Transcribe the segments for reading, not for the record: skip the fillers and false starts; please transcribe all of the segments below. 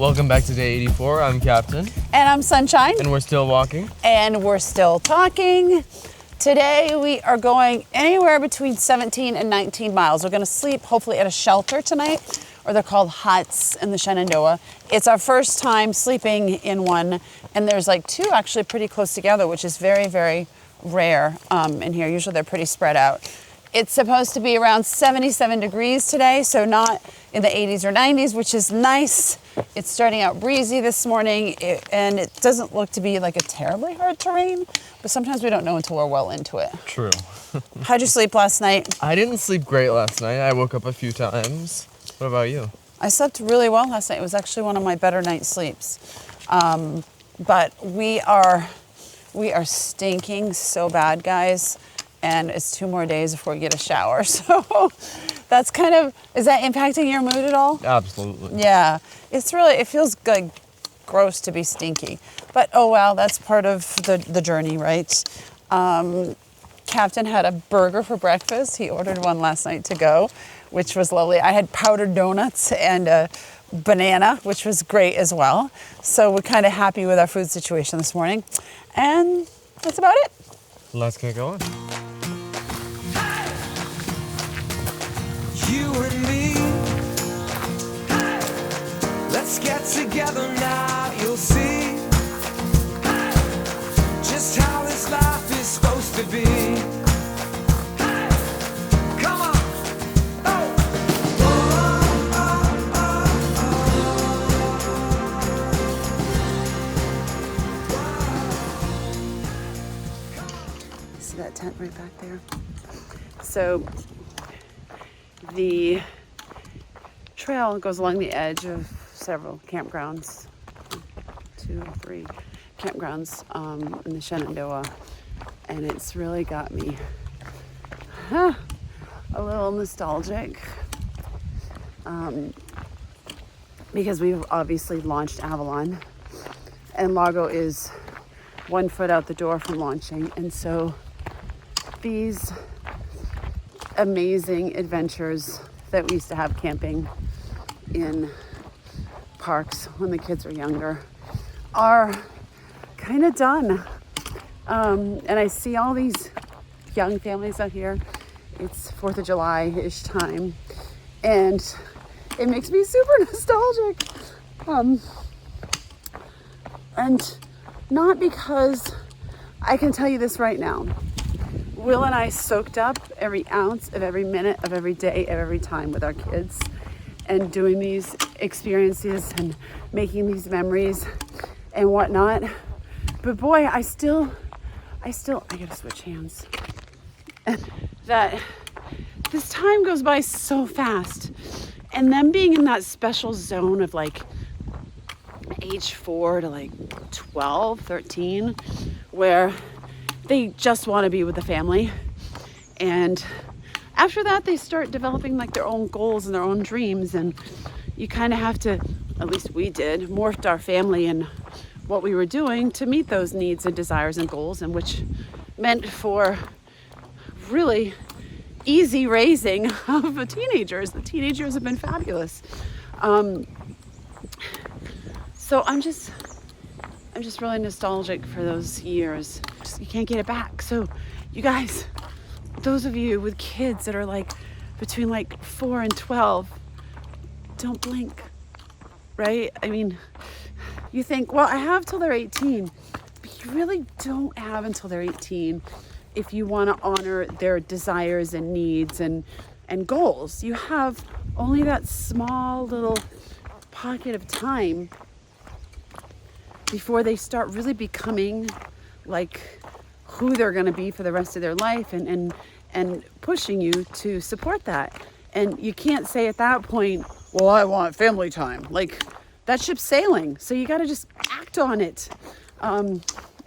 Welcome back to day 84. I'm Captain. And I'm Sunshine. And we're still walking. And we're still talking. Today we are going anywhere between 17 and 19 miles. We're going to sleep hopefully at a shelter tonight, or they're called huts in the Shenandoah. It's our first time sleeping in one, and there's like two actually pretty close together, which is very, very rare in here. Usually they're pretty spread out. It's supposed to be around 77 degrees today, so not in the 80s or 90s, which is nice. It's starting out breezy this morning, and it doesn't look to be like a terribly hard terrain, but sometimes we don't know until we're well into it. True. How'd you sleep last night? I didn't sleep great last night. I woke up a few times. What about you? I slept really well last night. It was actually one of my better night sleeps. But we are stinking so bad, guys. And it's 2 more days before we get a shower. So that's kind of, is that impacting your mood at all? Absolutely. Yeah. It feels like gross to be stinky. But oh well, that's part of the journey, right? Captain had a burger for breakfast. He ordered one last night to go, which was lovely. I had powdered donuts and a banana, which was great as well. So we're kind of happy with our food situation this morning. And that's about it. Let's get going. You and me, let's get together now, you'll see just how this life is supposed to be. Come on. See that tent right back there? So the trail goes along the edge of several campgrounds, 2 or 3 campgrounds in the Shenandoah, and it's really got me a little nostalgic because we've obviously launched Avalon, and Largo is 1 foot out the door from launching, and so these amazing adventures that we used to have camping in parks when the kids were younger are kind of done. And I see all these young families out here. It's 4th of July-ish time, and it makes me super nostalgic. And not because, I can tell you this right now, Will and I soaked up every ounce of every minute of every day of every time with our kids and doing these experiences and making these memories and whatnot. But boy, I gotta switch hands. That this time goes by so fast. And them being in that special zone of like age 4 to like 12, 13, where they just want to be with the family. And after that, they start developing like their own goals and their own dreams. And you kind of have to, at least we did, morphed our family and what we were doing to meet those needs and desires and goals, and which meant for really easy raising of the teenagers. The teenagers have been fabulous. So I'm just really nostalgic for those years. You can't get it back. So you guys, those of you with kids that are like between like 4 and 12, don't blink, right? I mean, you think, well, I have till they're 18, but you really don't have until they're 18 if you want to honor their desires and needs and goals. You have only that small little pocket of time before they start really becoming like who they're going to be for the rest of their life, and pushing you to support that. And you can't say at that point, well, I want family time. Like, that ship's sailing. So you got to just act on it.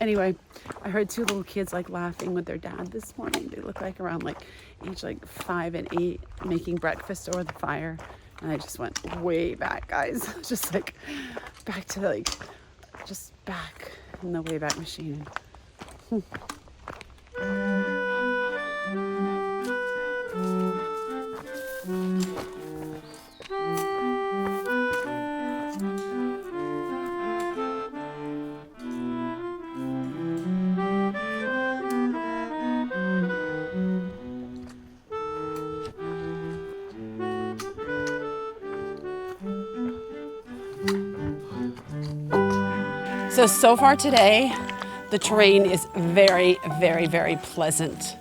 Anyway, I heard 2 little kids like laughing with their dad this morning. They look like around like age like 5 and 8, making breakfast over the fire. And I just went way back, guys. Just like back to like, just back in the Wayback Machine. So far today, the terrain is very, very, very pleasant.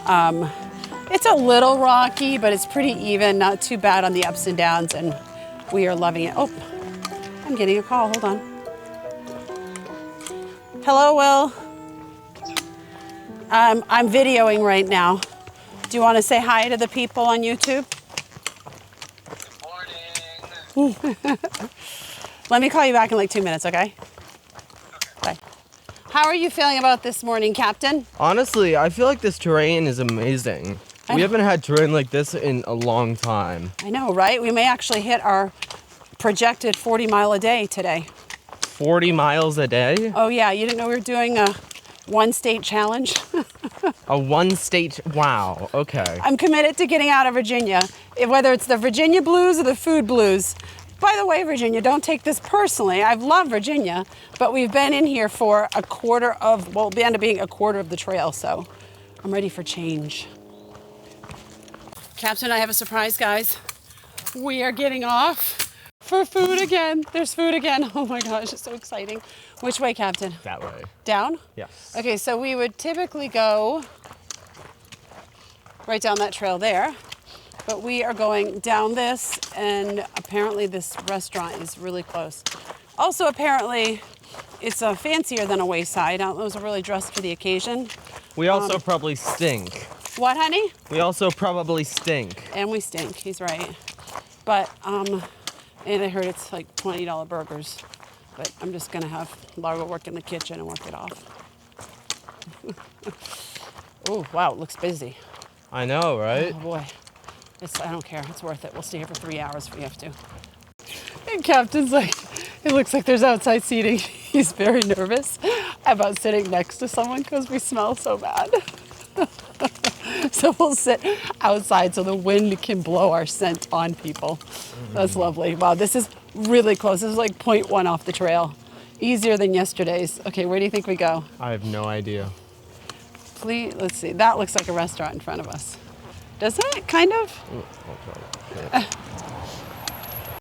It's a little rocky, but it's pretty even, not too bad on the ups and downs, and we are loving it. Oh, I'm getting a call, hold on. Hello, Will. I'm videoing right now. Do you want to say hi to the people on YouTube? Morning. Let me call you back in like 2 minutes, okay? Bye. How are you feeling about this morning, Captain? Honestly, I feel like this terrain is amazing. We haven't had terrain like this in a long time. I know, right? We may actually hit our projected 40 mile a day today. 40 miles a day? Oh yeah, you didn't know we were doing a one state challenge? A one state, wow, okay. I'm committed to getting out of Virginia, whether it's the Virginia blues or the food blues. By the way, Virginia, don't take this personally. I've loved Virginia, but we've been in here for we'll end up being a quarter of the trail, so I'm ready for change. Captain, I have a surprise, guys. We are getting off for food again. There's food again. Oh my gosh, it's so exciting. Which way, Captain? That way. Down? Yes. Okay, so we would typically go right down that trail there, but we are going down this, and apparently this restaurant is really close. Also, apparently, it's fancier than a Wayside. I don't know, it was really dressed for the occasion. We also probably stink. What, honey? We also probably stink. And we stink, he's right. But, and I heard it's like $20 burgers. But I'm just gonna have Largo work in the kitchen and work it off. Oh, wow, it looks busy. I know, right? Oh boy, I don't care, it's worth it. We'll stay here for 3 hours if we have to. And Captain's like, it looks like there's outside seating. He's very nervous about sitting next to someone because we smell so bad. So we'll sit outside so the wind can blow our scent on people. That's lovely. Wow, this is really close. This is like 0.1 off the trail. Easier than yesterday's. Okay, where do you think we go? I have no idea. Please, let's see. That looks like a restaurant in front of us. Does it? Kind of?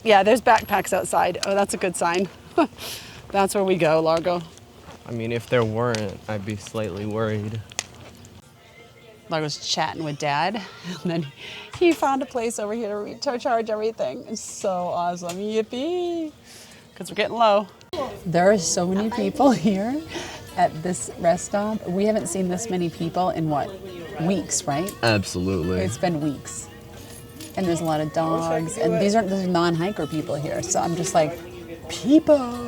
Yeah, there's backpacks outside. Oh, that's a good sign. That's where we go, Largo. I mean, if there weren't, I'd be slightly worried. Largo's chatting with Dad, and then he found a place over here to recharge everything. It's so awesome. Yippee! Because we're getting low. There are so many people here at this rest stop. We haven't seen this many people in what? Weeks, right? Absolutely. It's been weeks. And there's a lot of dogs, and these are non-hiker people here. So I'm just like, people.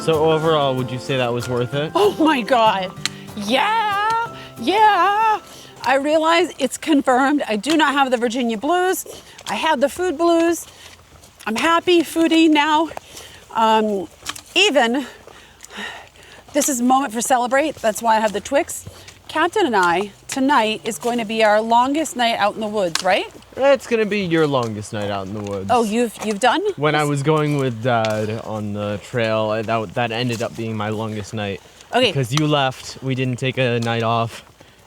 So overall, would you say that was worth it? Oh my God. Yeah. I realize it's confirmed. I do not have the Virginia blues. I have the food blues. I'm happy foodie now. Even, this is a moment for celebrate. That's why I have the Twix. Captain and I, tonight is going to be our longest night out in the woods, right? It's gonna be your longest night out in the woods. Oh, you've done? When I was going with Dad on the trail, that ended up being my longest night. Okay. Because you left, we didn't take a night off.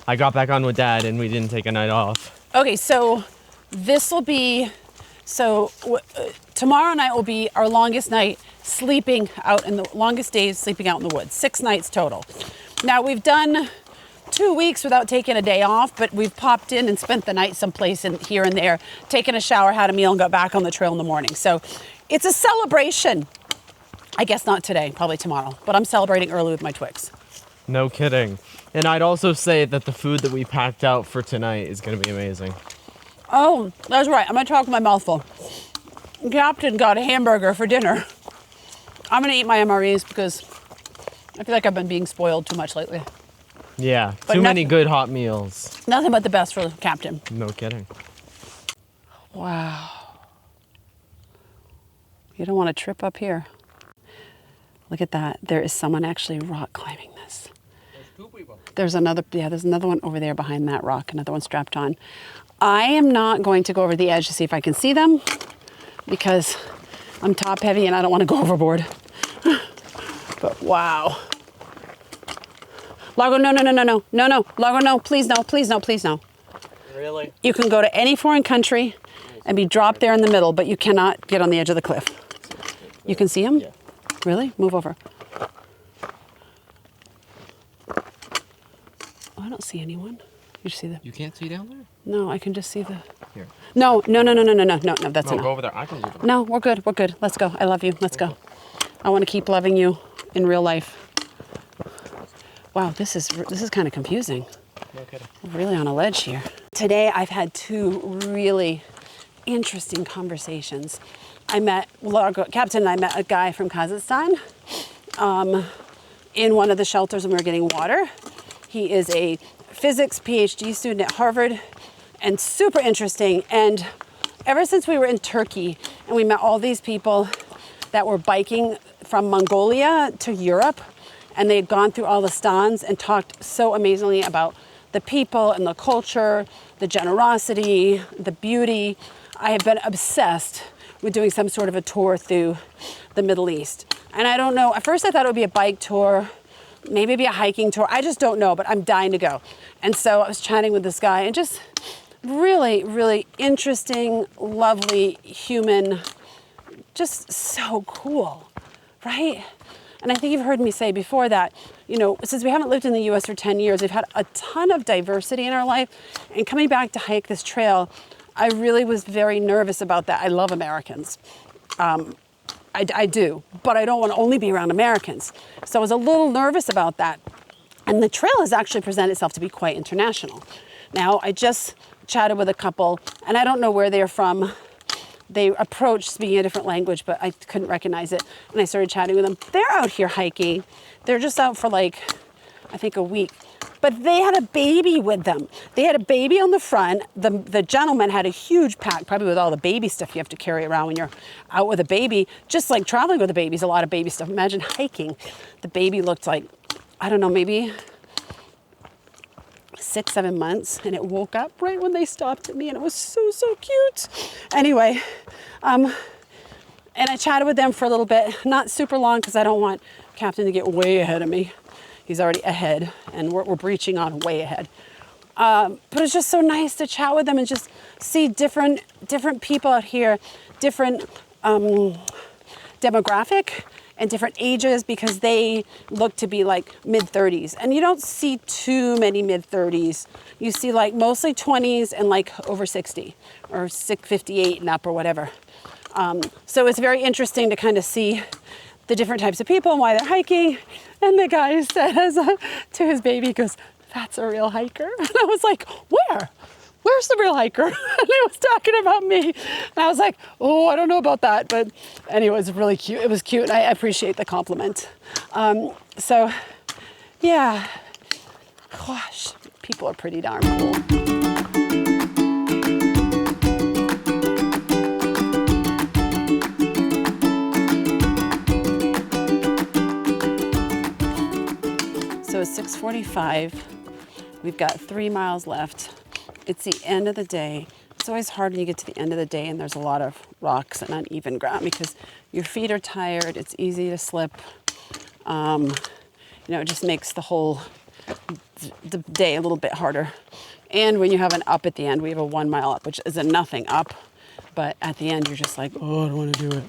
I got back on with Dad and we didn't take a night off. Okay, so this will be, tomorrow night will be our longest night sleeping out in the longest days sleeping out in the woods. 6 nights total. Now we've done 2 weeks without taking a day off, but we've popped in and spent the night someplace here and there, taken a shower, had a meal, and got back on the trail in the morning. So it's a celebration. I guess not today, probably tomorrow, but I'm celebrating early with my Twix. No kidding. And I'd also say that the food that we packed out for tonight is gonna be amazing. Oh, that's right. I'm gonna talk with my mouth full. Captain got a hamburger for dinner. I'm gonna eat my MREs because I feel like I've been being spoiled too much lately. Yeah, But too many good hot meals. Nothing but the best for the Captain. No kidding. Wow. You don't want to trip up here. Look at that. There is someone actually rock climbing this. There's another one over there behind that rock, another one strapped on. I am not going to go over the edge to see if I can see them because I'm top heavy and I don't want to go overboard. But wow. Largo, no. Largo, no, please no. Really? You can go to any foreign country and be dropped there in the middle, but you cannot get on the edge of the cliff. You can see them? Yeah. Really? Move over. Oh, I don't see anyone. You see them? You can't see down there? No, I can just see the... Here. No, that's No, enough. go over there. I can do it. No, we're good. Let's go. I love you. Let's go. I want to keep loving you in real life. Wow, this is kind of confusing. No kidding. We're really on a ledge here. Today I've had two really interesting conversations. Captain and I met a guy from Kazakhstan in one of the shelters when we were getting water. He is a physics PhD student at Harvard and super interesting. And ever since we were in Turkey and we met all these people that were biking from Mongolia to Europe, and they had gone through all the stans and talked so amazingly about the people and the culture, the generosity, the beauty. I have been obsessed with doing some sort of a tour through the Middle East. And I don't know, at first I thought it would be a bike tour, maybe be a hiking tour. I just don't know, but I'm dying to go. And so I was chatting with this guy and just really, really interesting, lovely human, just so cool, right? And I think you've heard me say before that, you know, since we haven't lived in the US for 10 years, we've had a ton of diversity in our life. And coming back to hike this trail, I really was very nervous about that. I love Americans. I do, but I don't want to only be around Americans. So I was a little nervous about that. And the trail has actually presented itself to be quite international. Now, I just chatted with a couple, and I don't know where they're from. They approached speaking a different language, but I couldn't recognize it. And I started chatting with them. They're out here hiking. They're just out for I think a week. But they had a baby with them. They had a baby on the front. The gentleman had a huge pack, probably with all the baby stuff you have to carry around when you're out with a baby. Just like traveling with a baby is a lot of baby stuff. Imagine hiking. The baby looked like, I don't know, maybe 6-7 months, and it woke up right when they stopped at me, and it was so cute. Anyway, and I chatted with them for a little bit, not super long because I don't want Captain to get way ahead of me. He's already ahead, and we're breaching on way ahead. But it's just so nice to chat with them and just see different people out here, different demographic and different ages, because they look to be like mid-30s. And you don't see too many mid-30s. You see like mostly 20s and like over 60 or 58 and up or whatever. So it's very interesting to kind of see the different types of people and why they're hiking. And the guy says to his baby, he goes, "That's a real hiker." And I was like, "Where? Where's the real hiker?" And he was talking about me. And I was like, "Oh, I don't know about that." But anyway, it was really cute. It was cute. And I appreciate the compliment. So yeah, gosh, people are pretty darn cool. So it's 6:45. We've got 3 miles left. It's the end of the day. It's always hard when you get to the end of the day and there's a lot of rocks and uneven ground because your feet are tired. It's easy to slip. It just makes the day a little bit harder. And when you have an up at the end, we have a 1 mile up, which is a nothing up. But at the end, you're just like, oh, I don't want to do it,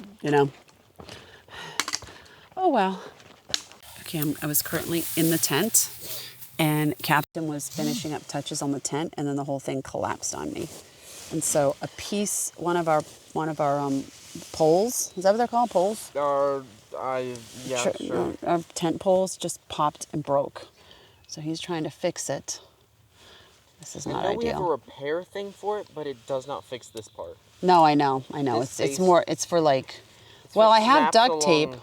Oh, well. Okay, I was currently in the tent, and Captain was finishing up touches on the tent, and then the whole thing collapsed on me. And so one of our poles, is that what they're called, poles? Sure. Our tent poles just popped and broke. So he's trying to fix it. This is not ideal. We have a repair thing for it, but it does not fix this part. No, I know. It's for like, well, I have duct tape.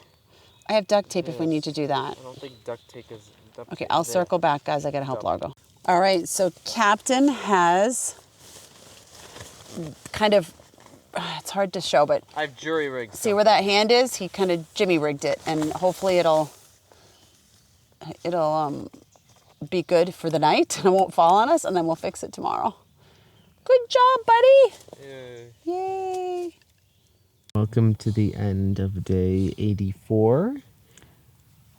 I have duct tape if we need to do that. I don't think duct tape is... Okay, I'll circle back, guys. I gotta help Largo. All right, so Captain has kind of, it's hard to show, but... I've jury rigged. See where that hand is? He kind of jimmy rigged it, and hopefully it'll be good for the night, and it won't fall on us, and then we'll fix it tomorrow. Good job, buddy! Yay! Welcome to the end of day 84.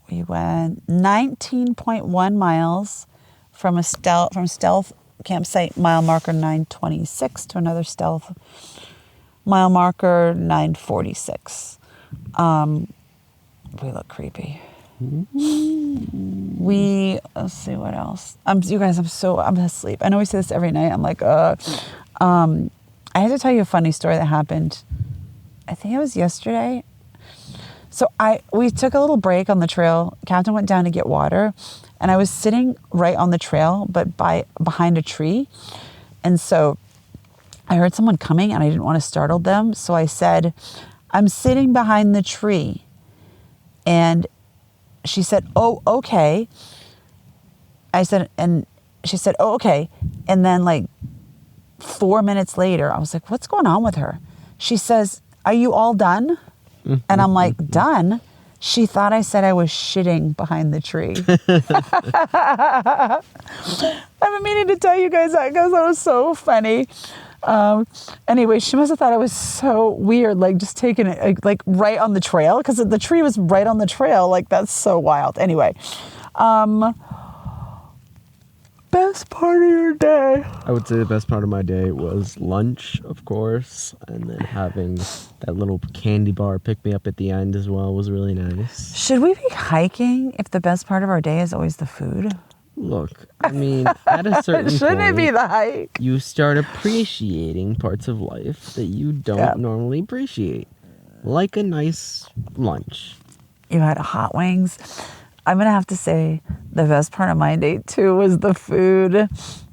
We went 19.1 miles from Stealth campsite mile marker 926 to another stealth mile marker 946. We look creepy. Let's see what else. You guys, I'm asleep. I know we say this every night. I'm like, I had to tell you a funny story that happened. I think it was yesterday. So we took a little break on the trail. Captain went down to get water, and I was sitting right on the trail, but behind a tree. And so I heard someone coming, and I didn't want to startle them. So I said, I'm sitting behind the tree. And she said, oh, okay. I said, and she said, oh, okay. And then like 4 minutes later, I was like, what's going on with her? She says, are you all done? And I'm like, done? She thought I said I was shitting behind the tree. I've been meaning to tell you guys that because that was so funny. Anyway, she must have thought it was so weird, like just taking it like right on the trail, because the tree was right on the trail. Like, that's so wild. Anyway, best part of your day? I would say the best part of my day was lunch, of course, and then having that little candy bar pick me up at the end as well was really nice. Should we be hiking if the best part of our day is always the food? Look, I mean, at a certain Shouldn't point, it be the hike? you start appreciating parts of life that you don't normally appreciate, like a nice lunch. You had hot wings. I'm going to have to say the best part of my day, too, was the food.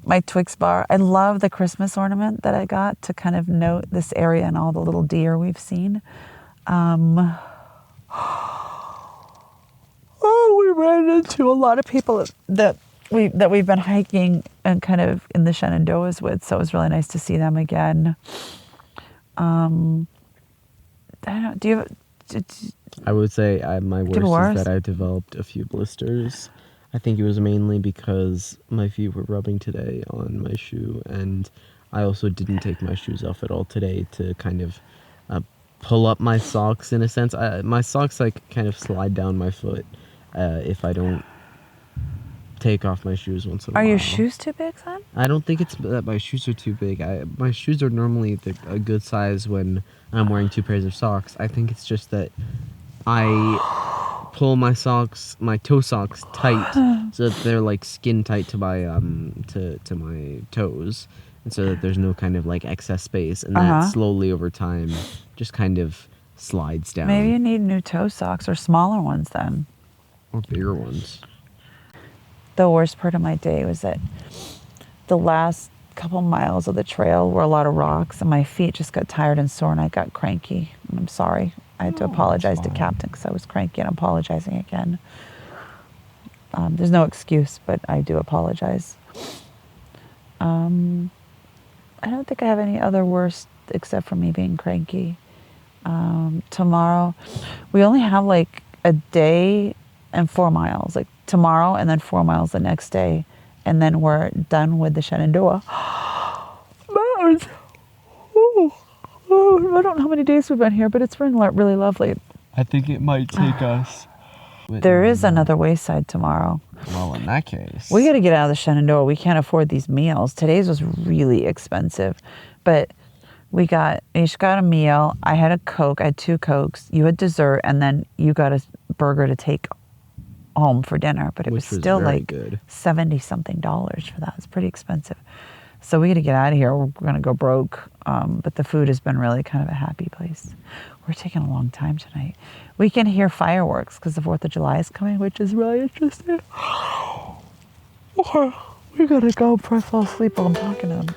My Twix bar. I love the Christmas ornament that I got to kind of note this area and all the little deer we've seen. We ran into a lot of people that we've been hiking and kind of in the Shenandoahs with, so it was really nice to see them again. I don't know. Do you have... I would say my worst is that I developed a few blisters. I think it was mainly because my feet were rubbing today on my shoe, and I also didn't take my shoes off at all today to kind of pull up my socks in a sense. My socks like kind of slide down my foot if I don't take off my shoes once in a while. Are your shoes too big, son? I don't think it's that my shoes are too big. My shoes are normally a good size when I'm wearing 2 pairs of socks. I think it's just that I pull my toe socks tight so that they're like skin tight to my to my toes, and so that there's no kind of like excess space, and that slowly over time just kind of slides down. Maybe you need new toe socks or smaller ones then. Or bigger ones. The worst part of my day was that the last couple miles of the trail were a lot of rocks, and my feet just got tired and sore, and I got cranky. And I'm sorry. I had to apologize to Captain because I was cranky, and I'm apologizing again. There's no excuse, but I do apologize. I don't think I have any other worst except for me being cranky. Tomorrow, we only have like a day and 4 miles, like tomorrow and then 4 miles the next day, and then we're done with the Shenandoah. I don't know how many days we've been here, but it's been really lovely. I think it might take us. There is another wayside tomorrow. Well, in that case, we got to get out of the Shenandoah. We can't afford these meals. Today's was really expensive, but we each got a meal. I had a Coke. I had 2 Cokes. You had dessert, and then you got a burger to take home for dinner. But it was still like $70-something for that. It's pretty expensive. So we got to get out of here. We're going to go broke. But the food has been really kind of a happy place. We're taking a long time tonight. We can hear fireworks because the 4th of July is coming, which is really interesting. We got to go before I fall asleep while I'm talking to them.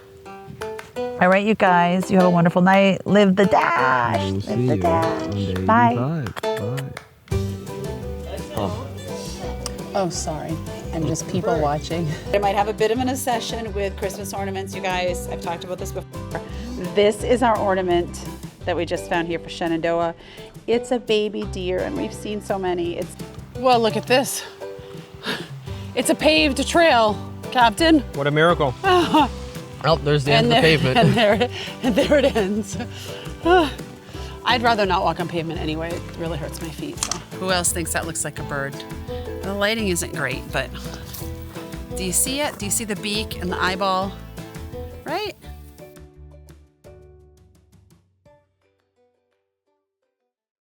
All right, you guys. You have a wonderful night. Live the dash. Live the dash. Bye. Bye. Oh, sorry. I'm just people watching. I might have a bit of an obsession with Christmas ornaments, you guys. I've talked about this before. This is our ornament that we just found here for Shenandoah. It's a baby deer, and we've seen so many. Well, look at this. It's a paved trail, Captain. What a miracle. Oh, there's the end of the pavement. And there it ends. I'd rather not walk on pavement anyway. It really hurts my feet. So. Who else thinks that looks like a bird? The lighting isn't great, but Do you see it? Do you see the beak and the eyeball? Right?